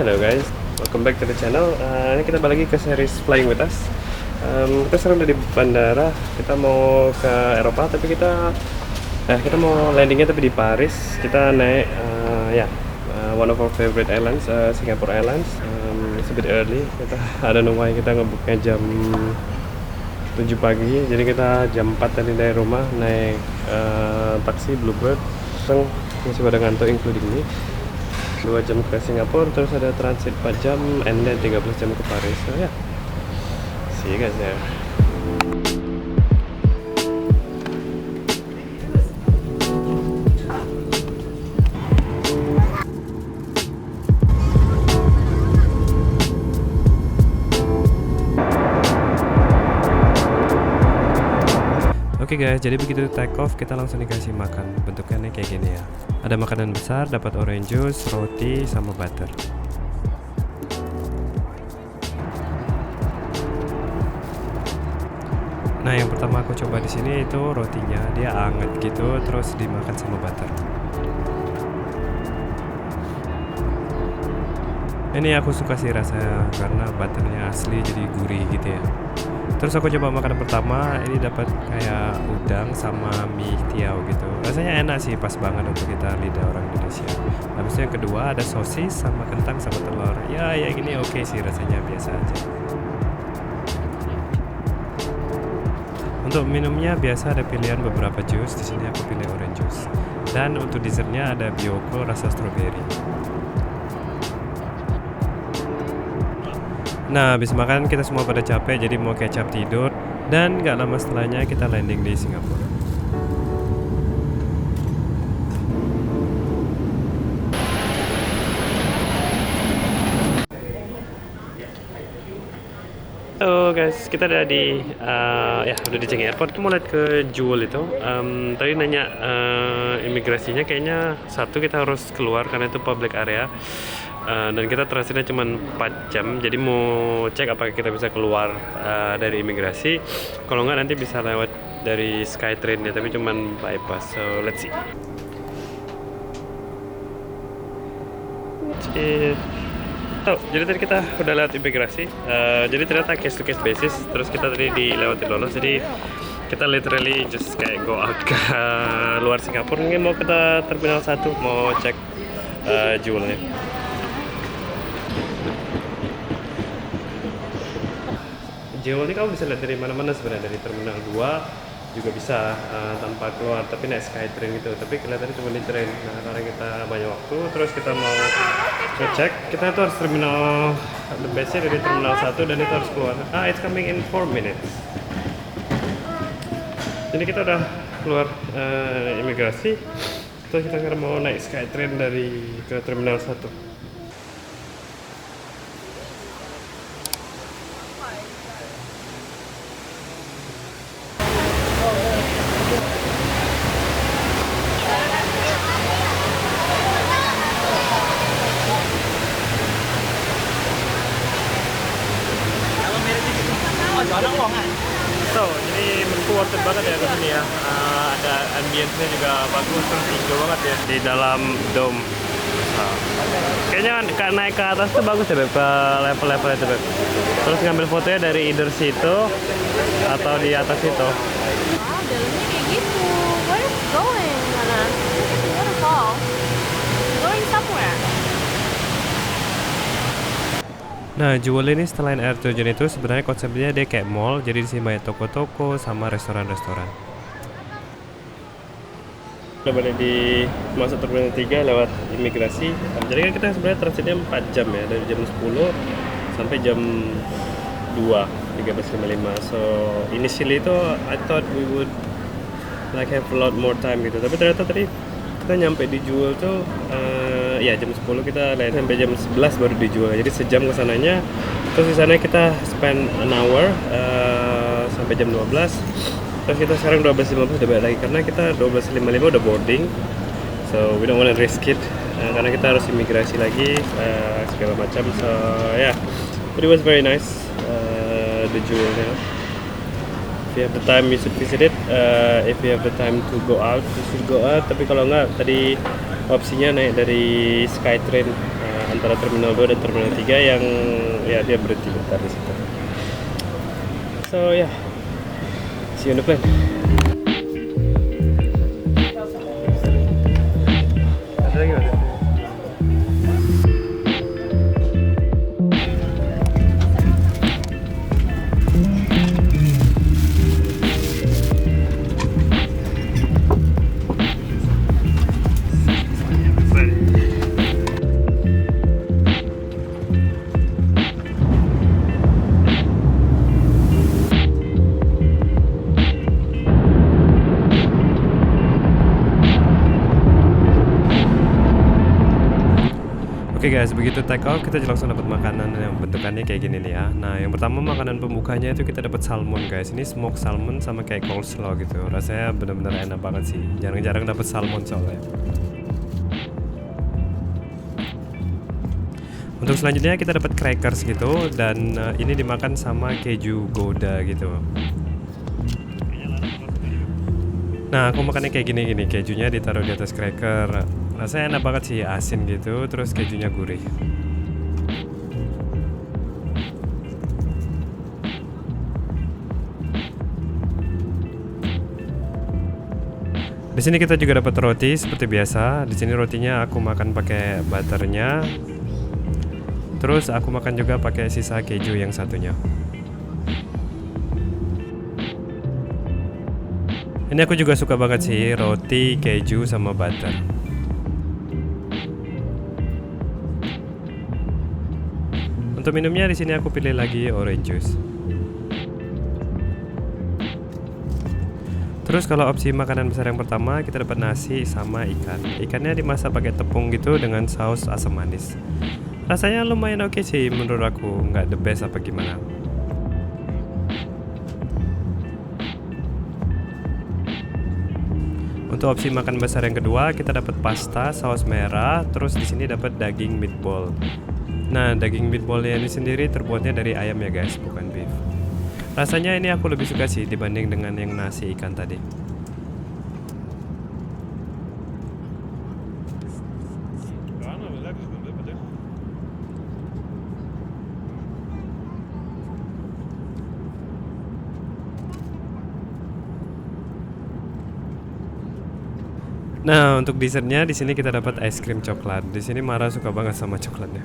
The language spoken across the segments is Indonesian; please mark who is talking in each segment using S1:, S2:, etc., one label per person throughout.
S1: Hello guys, welcome back to the channel. Ini kita balik lagi ke series Flying With Us. Kita sekarang udah di bandara. Kita mau ke Eropa, tapi kita mau landingnya tapi di Paris. Kita naik one of our favorite airlines, Singapore Airlines. It's a bit early. I don't know why kita ngebuknya jam 7 pagi. Jadi kita jam 4 tadi dari rumah naik taksi Bluebird. Masih pada ngantuk including me. 2 jam ke Singapura, terus ada transit 4 jam, and then 13 jam ke Paris. So yeah, see you guys there. Oke guys, jadi begitu take off kita langsung dikasih makan. Bentukannya kayak gini ya. Ada makanan besar, dapat orange juice, roti, sama butter. Nah, yang pertama aku coba di sini itu rotinya, dia anget gitu, terus dimakan sama butter. Ini aku suka sih rasanya karena butternya asli jadi gurih gitu ya. Terus aku coba makanan pertama, ini dapat kayak udang sama mie tiao gitu. Rasanya enak sih, pas banget untuk kita lidah orang Indonesia. Habis itu yang kedua ada sosis sama kentang sama telur. Ya gini oke sih, rasanya biasa aja. Untuk minumnya biasa ada pilihan beberapa jus. Di sini aku pilih orange juice. Dan untuk dessertnya ada Bioco rasa strawberry. Nah, habis makan kita semua pada capek, jadi mau kecap tidur. Dan gak lama setelahnya kita landing di Singapura. Halo guys, kita udah di Changi Airport. Kita mau lihat ke Jewel itu. Tadi nanya imigrasinya, kayaknya satu kita harus keluar karena itu public area. Dan kita transitnya cuma 4 jam, jadi mau cek apakah kita bisa keluar dari imigrasi. Kalau nggak nanti bisa lewat dari Skytrain ya, tapi cuma bypass. So let's see. Jadi tadi kita udah lewat imigrasi. Jadi ternyata case to case basis. Terus kita tadi dilewati lolos. Jadi kita literally just kayak go out ke luar Singapura. Ini mau kita Terminal 1 mau cek Jewelnya. Jewel ini kamu bisa lihat dari mana-mana sebenarnya, dari Terminal 2 juga bisa tanpa keluar, tapi naik Skytrain gitu. Tapi kelihatannya cuma di train. Nah, karena kita banyak waktu, terus kita mau ngecek, kita tuh harus the base-nya dari Terminal 1 dan itu harus keluar. It's coming in 4 minutes. Jadi kita udah keluar imigrasi, terus kita sekarang mau naik Skytrain ke Terminal 1. So, jadi menurutku worth it banget ya di sini ya. Ada ambience-nya juga bagus, terus hijau banget ya di dalam dome. Kayaknya naik ke atas tuh bagus ya Beb, ke level-level itu Beb. Terus ngambil fotonya dari either situ atau di atas itu.
S2: Dalamnya kayak gitu. Where is it going, Nana? Waterfall. Going somewhere.
S1: Nah, Jewel ini selain air terjun itu sebenarnya konsepnya dia kayak mall, jadi di sini banyak toko-toko sama restoran-restoran. Udah balik di masuk Terminal 3 lewat imigrasi. Jadi kan kita sebenarnya transitnya 4 jam ya, dari jam 10 sampai jam 2, 13.55. So, initially itu I thought we would like have a lot more time gitu. Tapi ternyata tadi kita nyampe di Jewel tuh jam 10 kita land, sampai jam 11 baru di Jewel. Jadi sejam kesananya. Terus di sana kita spend an hour sampai jam 12. Terus kita sekarang 12.15 udah balik lagi karena kita 12.55 udah boarding. So we don't wanna risk it karena kita harus imigrasi lagi segala macam. So but it was very nice, the Jewel, you know. If you have the time you should visit it. If you have the time to go out, you should go out. Tapi kalau nggak, tadi opsinya naik dari Skytrain antara Terminal 2 dan Terminal 3 yang ya dia berhenti bentar di situ. So ya, see you on the plane. Ada lagi Mas? Oke guys, begitu take off kita langsung dapat makanan yang bentukannya kayak gini nih ya. Nah, yang pertama makanan pembukanya itu kita dapat salmon guys. Ini smoked salmon sama kayak coleslaw gitu. Rasanya bener-bener enak banget sih. Jarang-jarang dapat salmon soalnya. Untuk selanjutnya kita dapat crackers gitu dan ini dimakan sama keju gouda gitu. Nah, aku makannya kayak gini-gini, kejunya ditaruh di atas cracker. Rasanya enak banget sih, asin gitu, terus kejunya gurih. Di sini kita juga dapat roti seperti biasa. Di sini rotinya aku makan pakai butternya. Terus aku makan juga pakai sisa keju yang satunya. Ini aku juga suka banget sih, roti, keju, sama butter. Untuk minumnya di sini aku pilih lagi orange juice. Terus kalau opsi makanan besar yang pertama kita dapat nasi sama ikan. Ikannya dimasak pakai tepung gitu dengan saus asam manis. Rasanya lumayan oke sih menurut aku, nggak the best apa gimana. Untuk opsi makan besar yang kedua kita dapat pasta saus merah, terus di sini dapat daging meatball. Nah, daging meatballnya ini sendiri terbuatnya dari ayam ya guys, bukan beef. Rasanya ini aku lebih suka sih dibanding dengan yang nasi ikan tadi. Nah, untuk dessertnya di sini kita dapat es krim coklat. Di sini Mara suka banget sama coklatnya.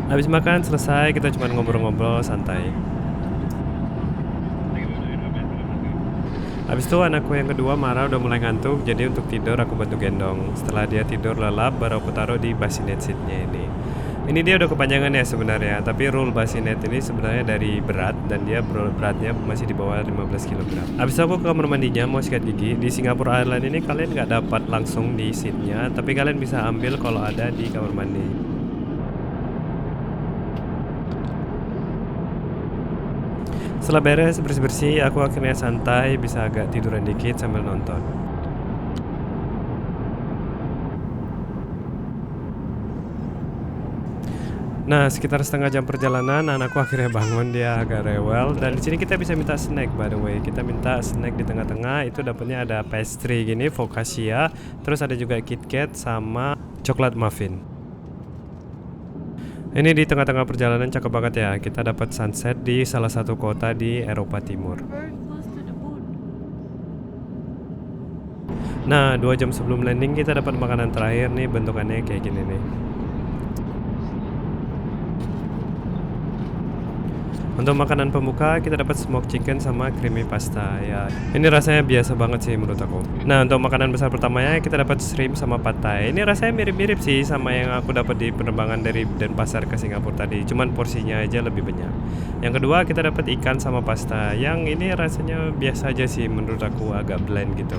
S1: Habis makan selesai, kita cuma ngobrol-ngobrol santai. Habis itu anakku yang kedua Mara udah mulai ngantuk, jadi untuk tidur aku bantu gendong. Setelah dia tidur lelap, baru aku taruh di bassinet seatnya ini. Ini dia udah kepanjangan ya sebenarnya, tapi rule bassinet ini sebenarnya dari berat dan dia beratnya masih di bawah 15 kg. Habis itu aku ke kamar mandinya mau sikat gigi. Di Singapore Airlines ini kalian nggak dapat langsung di seatnya, tapi kalian bisa ambil kalau ada di kamar mandi. Setelah beres bersih-bersih, aku akhirnya santai, bisa agak tiduran dikit sambil nonton. Nah, sekitar setengah jam perjalanan, anakku akhirnya bangun, dia agak rewel. Dan di sini kita bisa minta snack, by the way. Kita minta snack di tengah-tengah, itu dapatnya ada pastry gini, focaccia, terus ada juga KitKat sama coklat muffin. Ini di tengah-tengah perjalanan cakep banget ya. Kita dapat sunset di salah satu kota di Eropa Timur. Nah, 2 jam sebelum landing kita dapat makanan terakhir nih, bentukannya kayak gini nih. Untuk makanan pembuka kita dapat smoked chicken sama creamy pasta ya. Ini rasanya biasa banget sih menurut aku. Nah, untuk makanan besar pertamanya kita dapat shrimp sama pad thai. Ini rasanya mirip-mirip sih sama yang aku dapat di penerbangan dari Denpasar ke Singapura tadi. Cuman porsinya aja lebih banyak. Yang kedua kita dapat ikan sama pasta. Yang ini rasanya biasa aja sih menurut aku, agak bland gitu.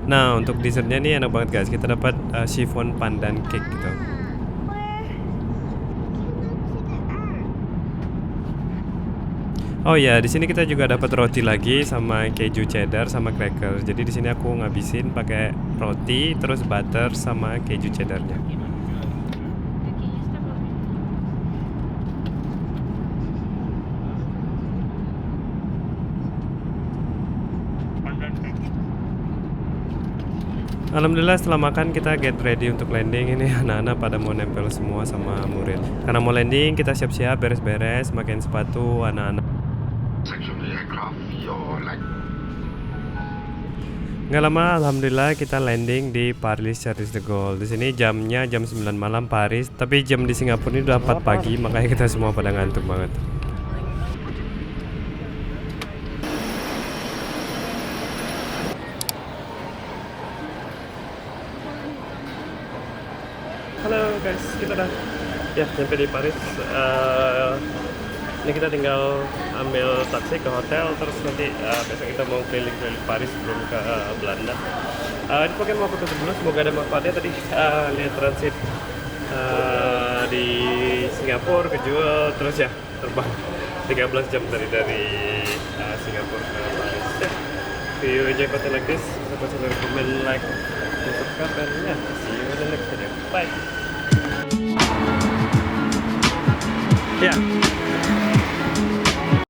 S1: Nah, untuk dessertnya nih enak banget guys. Kita dapat chiffon pandan cake gitu. Oh ya, di sini kita juga dapat roti lagi sama keju cheddar sama cracker. Jadi di sini aku ngabisin pakai roti, terus butter sama keju cheddarnya. Alhamdulillah setelah makan kita get ready untuk landing. Ini anak-anak pada mau nempel semua sama murid. Karena mau landing kita siap-siap beres-beres, pakein sepatu anak-anak. Nggak lama alhamdulillah kita landing di Paris Charles de Gaulle. Di sini jamnya jam 9 malam Paris, tapi jam di Singapura ini udah 4 pagi, makanya kita semua pada ngantuk banget. Halo guys, kita udah sampai di Paris. Ini kita tinggal ambil taksi ke hotel, terus nanti besok kita mau keliling-keliling Paris sebelum ke Belanda. Ini pokoknya mau foto dulu, semoga ada manfaatnya. Tadi lihat transit di Singapura ke Jewel, terus ya terbang 13 jam dari Singapura ke Paris. If you enjoy content like this, please comment, like, and subscribe, and see you in the next video. Bye.